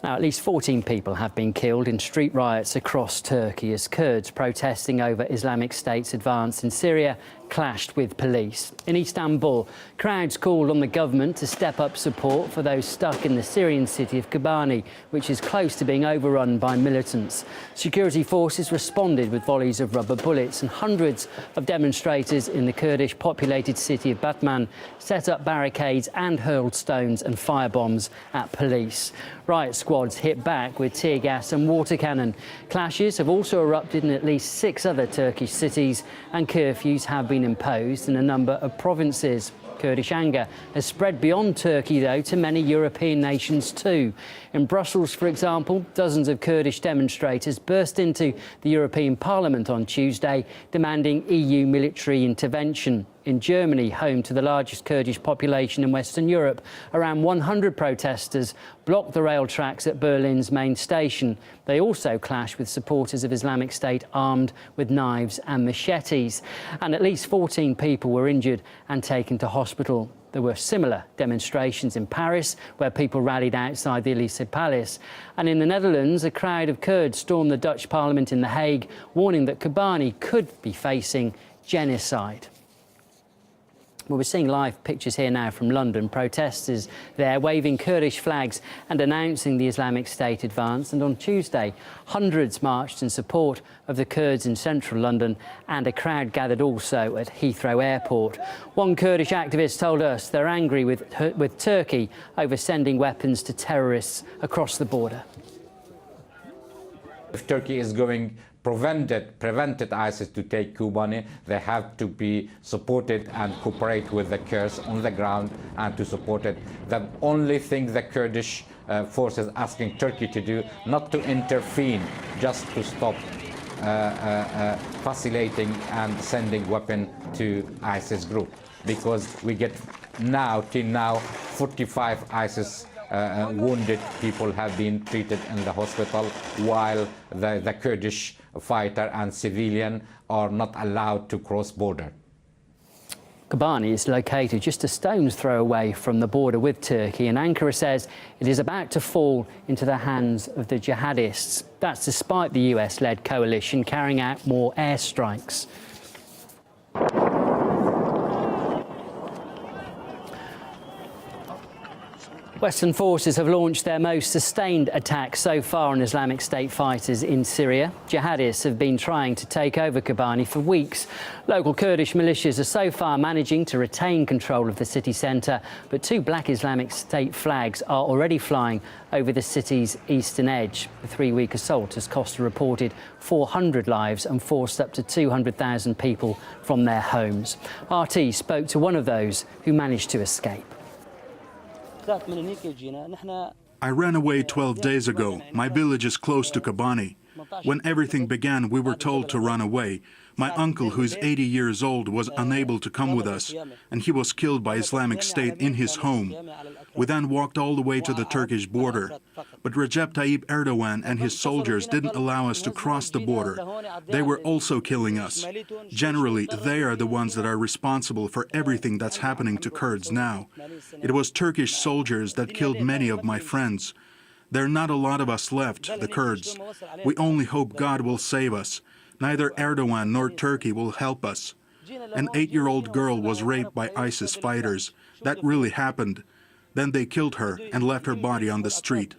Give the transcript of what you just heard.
Now, at least 14 people have been killed in street riots across Turkey as Kurds protesting over Islamic State's advance in Syria clashed with police. In Istanbul, crowds called on the government to step up support for those stuck in the Syrian city of Kobani, which is close to being overrun by militants. Security forces responded with volleys of rubber bullets, and hundreds of demonstrators in the Kurdish-populated city of Batman set up barricades and hurled stones and firebombs at police. Riot squads hit back with tear gas and water cannon. Clashes have also erupted in at least 6 other Turkish cities, and curfews have been imposed in a number of provinces. Kurdish anger has spread beyond Turkey, though, to many European nations too. In Brussels, for example, dozens of Kurdish demonstrators burst into the European Parliament on Tuesday, demanding EU military intervention. In Germany, home to the largest Kurdish population in Western Europe, around 100 protesters blocked the rail tracks at Berlin's main station. They also clashed with supporters of Islamic State armed with knives and machetes. And at least 14 people were injured and taken to hospital. There were similar demonstrations in Paris, where people rallied outside the Elysee Palace. And in the Netherlands, a crowd of Kurds stormed the Dutch parliament in The Hague, warning that Kobani could be facing genocide. Well, we're seeing live pictures here now from London. Protesters there waving Kurdish flags and announcing the Islamic State advance. And on Tuesday, hundreds marched in support of the Kurds in central London, and a crowd gathered also at Heathrow Airport. One Kurdish activist told us they're angry with Turkey over sending weapons to terrorists across the border. If Turkey is going prevented ISIS to take Kobani, they have to be supported and cooperate with the Kurds on the ground and to support it. The only thing the Kurdish forces asking Turkey to do, not to intervene, just to stop facilitating and sending weapons to ISIS group, because we get till now 45 ISIS wounded people have been treated in the hospital, while the Kurdish fighter and civilian are not allowed to cross border. Kobani is located just a stone's throw away from the border with Turkey, and Ankara says it is about to fall into the hands of the jihadists. That's despite the US-led coalition carrying out more airstrikes. Western forces have launched their most sustained attack so far on Islamic State fighters in Syria. Jihadists have been trying to take over Kobani for weeks. Local Kurdish militias are so far managing to retain control of the city centre, but 2 black Islamic State flags are already flying over the city's eastern edge. The 3-week assault has cost a reported 400 lives and forced up to 200,000 people from their homes. RT spoke to one of those who managed to escape. I ran away 12 days ago. My village is close to Kobani. When everything began, we were told to run away. My uncle, who is 80 years old, was unable to come with us, and he was killed by Islamic State in his home. We then walked all the way to the Turkish border. But Recep Tayyip Erdogan and his soldiers didn't allow us to cross the border. They were also killing us. Generally, they are the ones that are responsible for everything that's happening to Kurds now. It was Turkish soldiers that killed many of my friends. There are not a lot of us left, the Kurds. We only hope God will save us. Neither Erdogan nor Turkey will help us. An 8-year-old girl was raped by ISIS fighters. That really happened. Then they killed her and left her body on the street.